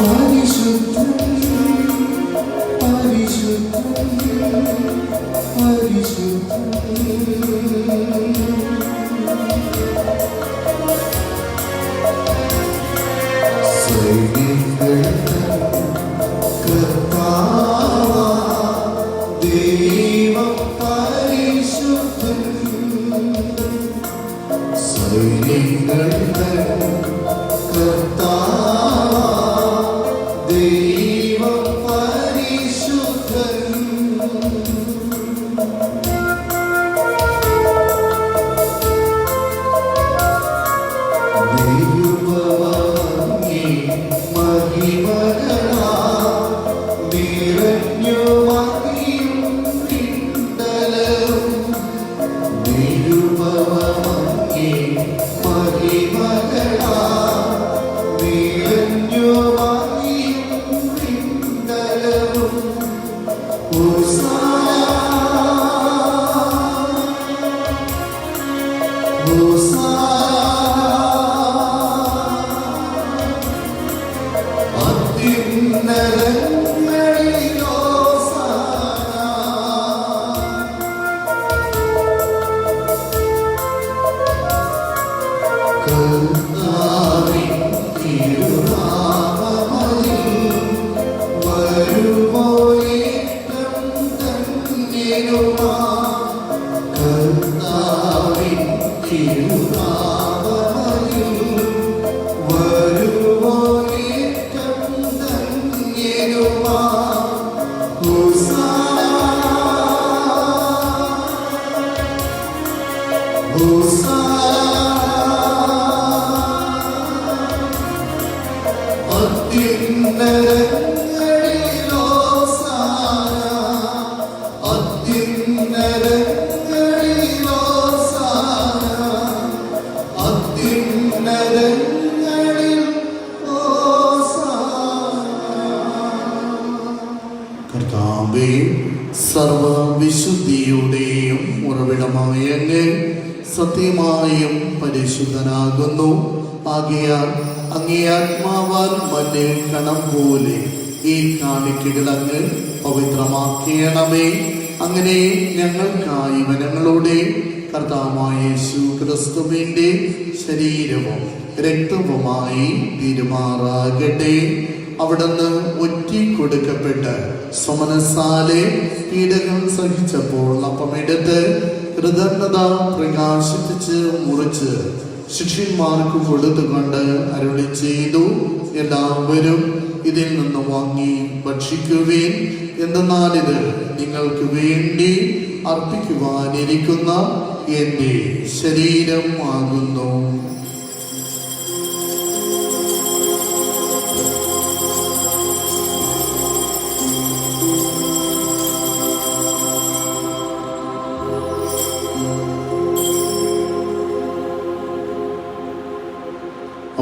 പരിശുദ്ധൻ പരിശുദ്ധൻ പരിശുദ്ധൻ സൈന്യങ്ങളുടെ കർത്താവാ ദൈവം പരിശുദ്ധൻ. സൈന്യങ്ങളുടെ കർത്താവാ ദൈവം പരിശുദ്ധൻ. ദൈവമങ്ങി മഹിമകളാ നിറഞ്ഞു മഹിയും പിണ്ടലവും. ദൈവമങ്ങി മഹിമകളാ നിറഞ്ഞു മഹിയും പിണ്ടലവും. ഹോസാന ഹോസാന അത്യുന്നതങ്ങളിൽ ഹോസാന. കർത്താവിൻ തിരുനാമത്തിൽ വരുമോയേറ്റം ധന്യനുമാ. കർത്താവിൻ തിരുനാമത്തിൽ വരുമോയേറ്റം ധന്യനുമാ. ഹോസാന അത്യുന്നതങ്ങളിൽ ഹോസാന. അത്യുന്നതങ്ങളിൽ ഹോസാന. അത്യുന്നതങ്ങളിൽ ഹോസാന. കർത്താവേ, സർവവിശുദ്ധിയുടെയും ഉറവിടമായ അങ്ങ് സത്യമായും പരിശുദ്ധനാകുന്നു. ആകയാൽ അങ്ങേ ആത്മാവാൽ മറ്റേ കണം പോലെ ഈ കാണിക്കകൾ അങ്ങ് പവിത്രമാക്കിയണമേ. അങ്ങനെ ഞങ്ങൾക്കായി വനങ്ങളുടെ കർത്താവായ യേശു ക്രിസ്തുവിന്റെ ശരീരവും രക്തവുമായി തീരുമാറാകട്ടെ. അവിടുന്ന് ഒറ്റിക്കൊടുക്കപ്പെട്ട് സ്വമനസാലെ പീഡകൾ സഹിച്ചപ്പോൾ അപ്പമെടുത്ത് കൃതജ്ഞത പ്രകാശിപ്പിച്ച് മുറിച്ച് ശിഷ്യന്മാർക്ക് കൊടുത്തുകൊണ്ട് അരുളി ചെയ്തു, എല്ലാവരും ഇതിൽ നിന്ന് വാങ്ങി ഭക്ഷിക്കുവേൻ. എന്തെന്നാൽ ഇത് നിങ്ങൾക്ക് വേണ്ടി അർപ്പിക്കുവാനിരിക്കുന്ന എൻ്റെ ശരീരം ആകുന്നു.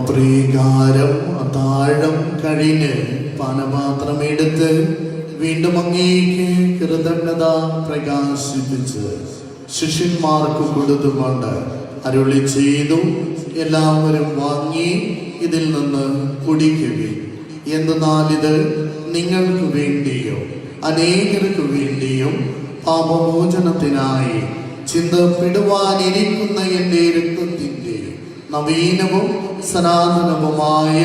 അപ്രകാരം അത്താഴം കഴിഞ്ഞ് പാനപാത്രമെടുത്ത് വീണ്ടും അങ്ങേക്ക് കൃതജ്ഞത പ്രകാശിപ്പിച്ച് ശിഷ്യന്മാർക്ക് കൊടുത്തുകൊണ്ട് അരുളി ചെയ്തു, എല്ലാവരും വാങ്ങി ഇതിൽ നിന്ന് കുടിക്കുവിൻ. എന്തെന്നാൽ ഇത് നിങ്ങൾക്ക് വേണ്ടിയോ അനേകർക്ക് വേണ്ടിയും പാപമോചനത്തിനായി ചിന്തപ്പെടുവാനിരിക്കുന്ന എൻ്റെ രക്തത്തിൻ്റെ നവീനവും സനാതനവുമായ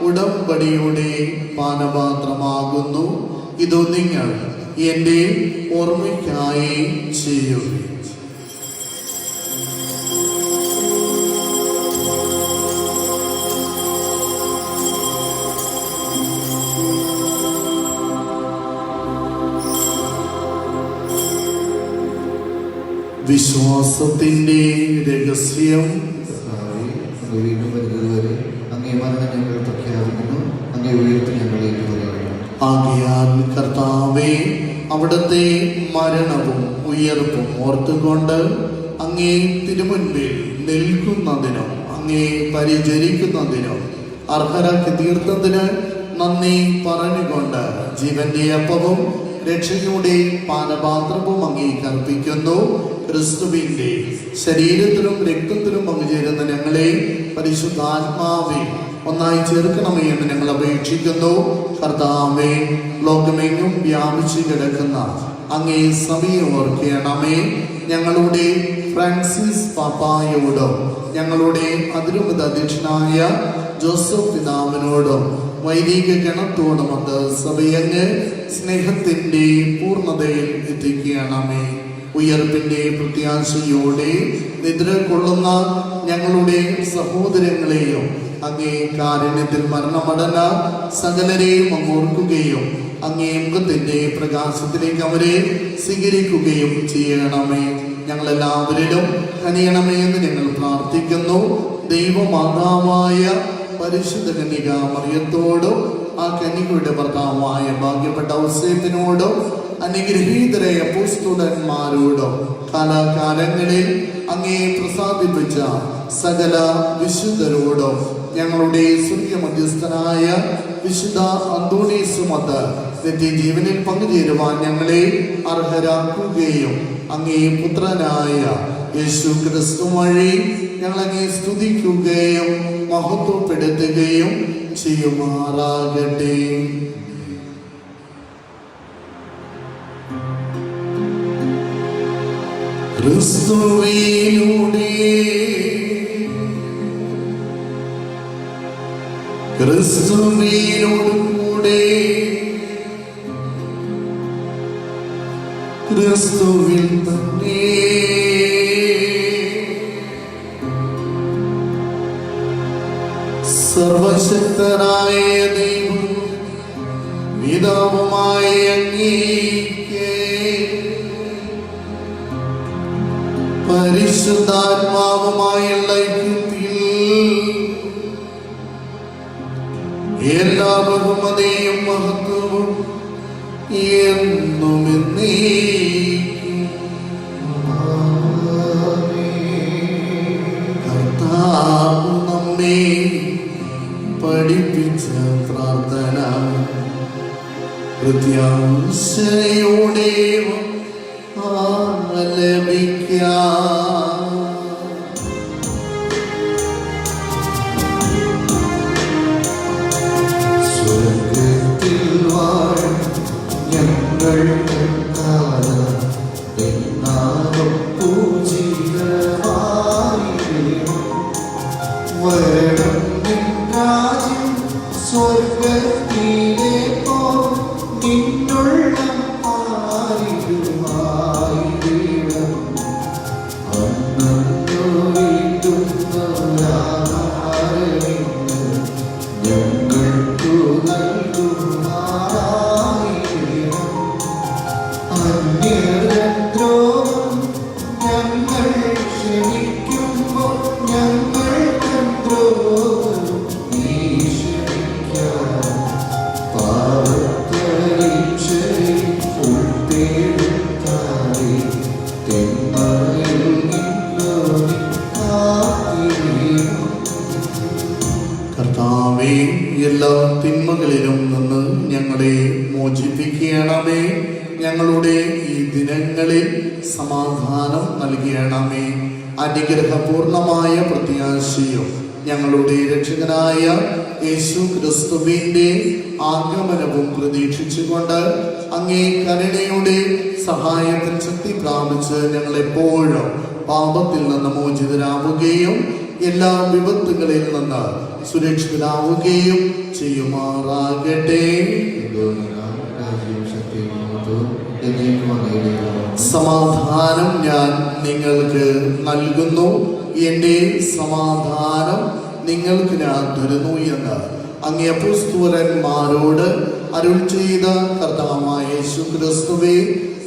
ഉടമ്പടിയുടെ പാനപാത്രമാകുന്നു. ഇത് നിങ്ങൾ എൻ്റെ ഓർമ്മയ്ക്കായി ചെയ്യുക. വിശ്വാസത്തിന്റെ രഹസ്യം. വീണ്ടും വരുന്നതുവരെ അങ്ങേ മരണം ഞങ്ങൾ പ്രഖ്യാപിക്കുന്നു, അങ്ങേ ഉയർത്തി ഞങ്ങൾ ഏറ്റുപറയുന്നു. ആകയാൽ കർത്താവേ, അവിടുത്തെ മരണവും ഉയർപ്പും ഓർത്തുകൊണ്ട് അങ്ങേ തിരുമുൻപിൽ നിൽക്കുന്നതിനും അങ്ങേ പരിചരിക്കുന്നതിനും അർഹരാക്കി തീർത്തതിന് നന്ദി പറഞ്ഞുകൊണ്ട് ജീവന്റെ അപ്പവും രക്ഷയുടെ പാനപാത്രവും അങ്ങേക്കർപ്പിക്കുന്നു. ക്രിസ്തുവിന്റെ ശരീരത്തിലും രക്തത്തിലും പങ്കുചേരുന്ന ഞങ്ങളെ പരിശുദ്ധാത്മാവെ ഒന്നായി ചേർക്കണമേ എന്ന് ഞങ്ങൾ അപേക്ഷിക്കുന്നു. കർത്താവേ, ലോകമെങ്ങും വ്യാപിച്ചു കിടക്കുന്ന അങ്ങേ സഭയെ ഓർക്കണമേ. ഞങ്ങളുടെ ഫ്രാൻസിസ് പാപ്പായോടും ഞങ്ങളുടെ അതിരൂപത അധ്യക്ഷനായ ജോസഫ് പിതാവിനോടും വൈദിക ഗണത്തോടുമൊത്ത് സഭയങ്ങ് സ്നേഹത്തിന്റെ പൂർണ്ണതയിൽ എത്തിക്കണമേ. ഉയർപ്പിന്റെ പ്രത്യാശയോടെ നിദ്ര കൊള്ളുന്ന ഞങ്ങളുടെ സഹോദരങ്ങളെയും അങ്ങേ കാരുണ്യത്തിൽ മരണമടന സകലരെയും അങ്ങോർക്കുകയും അങ്ങേ മുഖത്തിന്റെ പ്രകാശത്തിലേക്ക് അവരെ സ്വീകരിക്കുകയും ചെയ്യണമേ. ഞങ്ങളെല്ലാവരിലും കനിയണമേ എന്ന് ഞങ്ങൾ പ്രാർത്ഥിക്കുന്നു. ദൈവമാതാവായ പരിശുദ്ധ കന്യക മറിയത്തോടും ആ കന്യകയുടെ ഭർത്താവായ ഭാഗ്യപ്പെട്ട ഔസേപ്പിനോടും അനുഗ്രഹീതരായ അപ്പോസ്തലന്മാരോടും കാലാകാലങ്ങളിൽ അങ്ങേ പ്രസാദിപ്പിച്ച സകല വിശുദ്ധരോടും ഞങ്ങളുടെ സ്വർഗ്ഗ മധ്യസ്ഥനായ വിശുദ്ധ അന്തോണീസുമൊത്ത് നിത്യജീവനിൽ പങ്കുചേരുവാൻ ഞങ്ങളെ അർഹരാക്കുകയും അങ്ങേ പുത്രനായ യേശു ക്രിസ്തു വഴി ഞങ്ങളങ്ങേ സ്തുതിക്കുകയും മഹത്വപ്പെടുത്തുകയും ചെയ്യുമാറാകട്ടെ. ക്രിസ്തുവിലൂടെ ക്രിസ്തുവിനോടുകൂടെ ക്രിസ്തുവിൽ തന്നെ സർവശക്തനായ ദൈവം പിതാവുമായ അങ്ങേക്ക് പരിശുദ്ധാത്മാവുമായുള്ള ഐക്യത്തിൽ എല്ലാ ബഹുമതിയും മഹത്വവും എന്നും എന്നേക്കും. കർത്താവ് നമ്മെ പഠിപ്പിച്ച പ്രാർത്ഥന പ്രത്യാശയോടെ ആലപിക്കാം. സ്വർഗ്ഗത്തിൽ വാഴും ഞങ്ങൾ നാമം പൂജിതമായിടണം. വരണം നിൻ രാജ്യം സ്വർഗ്ഗത്തിലെ പോൽ നിന്നുള്ളം ആയിടുമായിടണം. അന്നന്നു വേണ്ടുന്നവരാഹാരമിന്ന് ഞങ്ങൾക്കു നൽകുമാറായിടണം. അന്യദ്രോഹം ഞങ്ങൾ ക്ഷമിക്കുമ്പോൾ ഞങ്ങൾ ദ്രോഹം നീ ക്ഷമിക്കാം. പാപപരീക്ഷയിൽ ഉൾപ്പെടുത്താതെ തിന്മയിൽ നിന്നു കാത്തിടണം. കർത്താവേ, എല്ലാ തിന്മകളിലും നിന്ന് ഞങ്ങളെ മോചിപ്പിക്കണമേ. ഞങ്ങളുടെ ഈ ദിനങ്ങളിൽ സമാധാനം നൽകണമേ. അനുഗ്രഹപൂർണമായ പ്രത്യാശയും ഞങ്ങളുടെ രക്ഷകനായ യേശു ക്രിസ്തുവിന്റെ ആഗമനവും പ്രതീക്ഷിച്ചുകൊണ്ട് അങ്ങേ കരുണയുടെ സഹായത്തിൽ ശക്തി പ്രാപിച്ച് ഞങ്ങളെപ്പോഴും പാപത്തിൽ നിന്ന് മോചിതരാവുകയും എല്ലാ വിപത്തുകളിൽ നിന്ന് സുരക്ഷിതരാവുകയും ചെയ്യുമാറാകട്ടെ. സമാധാനം ഞാൻ നിങ്ങൾക്ക് നൽകുന്നു, എൻ്റെ സമാധാനം നിങ്ങൾക്ക് ഞാൻ തരുന്നു എന്ന് അങ്ങേ അപ്പോസ്തലന്മാരോട് അരുൾ ചെയ്ത കർത്താവായ യേശു ക്രിസ്തുവേ,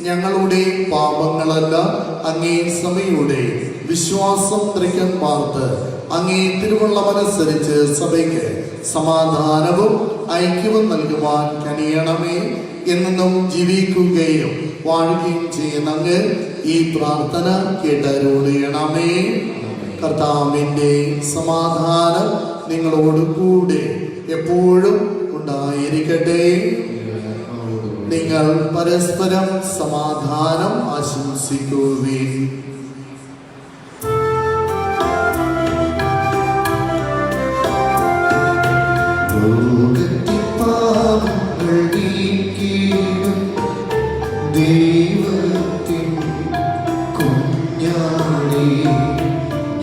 ഞങ്ങളുടെ പാപങ്ങളല്ല അങ്ങേ സഭയുടെ വിശ്വാസം ത്രിക്കൻ പാർത്ത് അങ്ങേ തിരുവള്ളമനുസരിച്ച് സഭയ്ക്ക് സമാധാനവും ഐക്യവും നൽകുവാൻ കനിയണമേ. എന്നും ജീവിക്കുകയും വാഴുകയും ചെയ്യുന്ന അങ്ങ് ഈ പ്രാർത്ഥന കേട്ടരുളയണമേ. കർത്താവിന്റെ സമാധാനം നിങ്ങളോട് കൂടെ എപ്പോഴും ഉണ്ടായിരിക്കട്ടെ. നിങ്ങൾ പരസ്പരം സമാധാനം ആശംസിക്കുവിൻ. ദൈവത്തിൻ കുഞ്ഞാടേ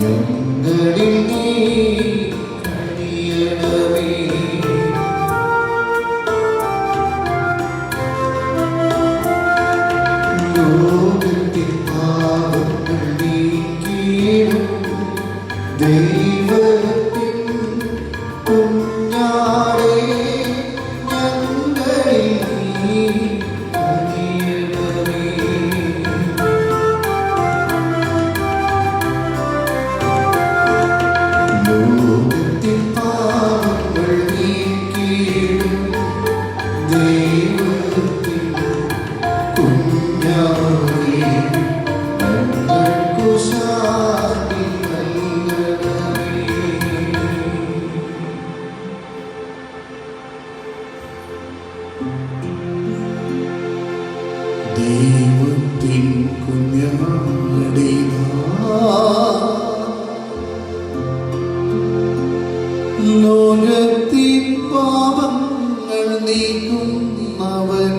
ഞങ്ങളിൽ നീ കനിയണമേ. ലോകത്തിൻ പാപങ്ങൾ നീക്കിയിടും ദൈവത്തിൻ കുഞ്ഞാടേ ഞങ്ങളിൽ നീ കനിയണമേ. ലോകത്തിൻ പാപങ്ങൾ നീക്കിയിടും ദൈവത്തിൻ കുഞ്ഞാടേ ഞങ്ങൾക്കു ശാന്തി നൽകണമേ. ദൈവത്തിൻ കുഞ്ഞാടേ ലോകത്തിൻ പാപങ്ങൾ നീക്കുന്നവൻ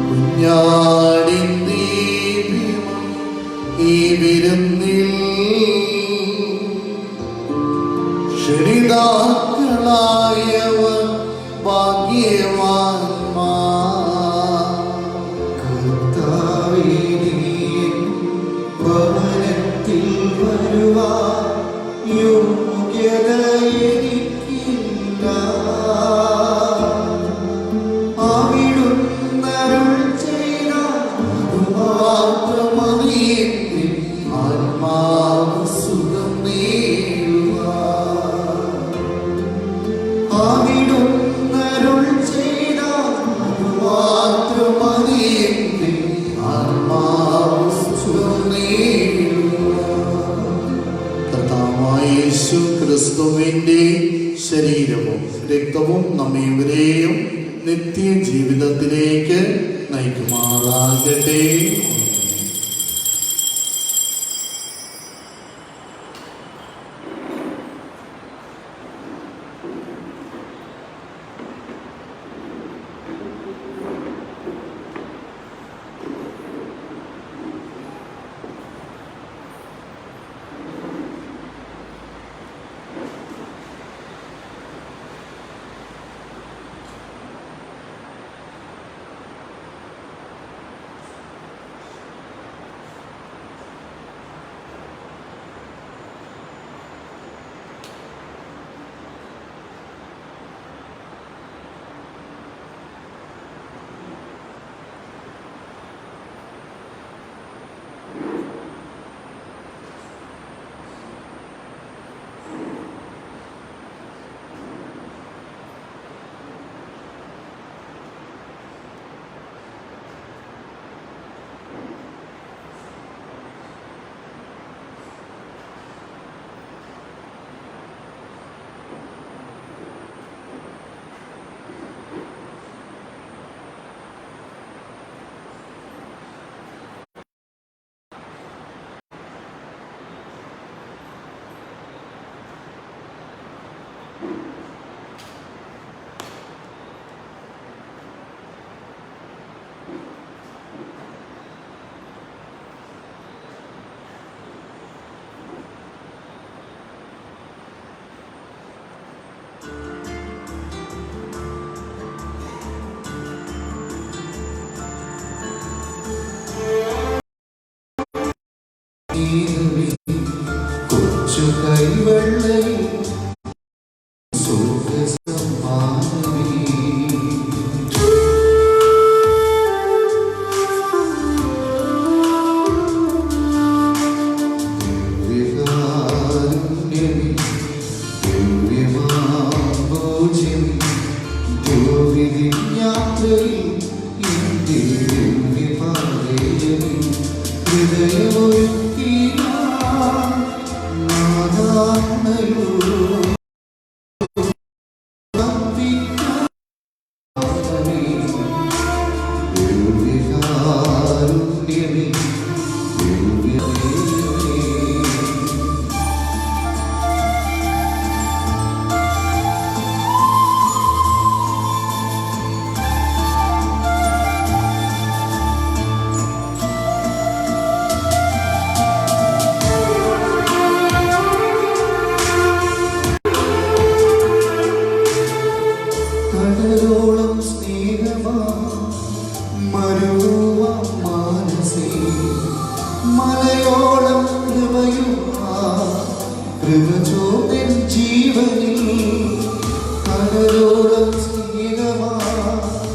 കുഞ്ഞാടിൻ ദിവ്യം ഈ വിരുന്നിൽ ക്ഷണിതാക്കളായവർ ഭാഗ്യവാന്മാർ. കർത്താവേ, നീ എൻ ഭവനത്തിൽ വരുവാൻ യോഗ്യത എനിക്കില്ല. അവിടുന്നരുൾ ചെയ്ത മാത്രം മതി എൻ ആത്മാവ് സുഖം നേടുവാൻ. അവിടുന്നരുൾ ചെയ്ത മാത്രം മതി എൻ ആത്മാവ് സുഖം നേടുവാൻ. കർത്താവായ യേശു ക്രിസ്തുവിന്റെ ശരീരവും രക്തവും നമ്മെവരെയും നിത്യ ജീവിതത്തിലേക്ക് നയിക്കുമാറാകട്ടെ. കൊച്ചു കൈവെള്ളയിൽ സ്വർഗ്ഗസമ്മാനമേ. കടലോളം സ്നേഹമാ മരുവ മാനസേ മലയോളം കൃപയുമാ കൃപ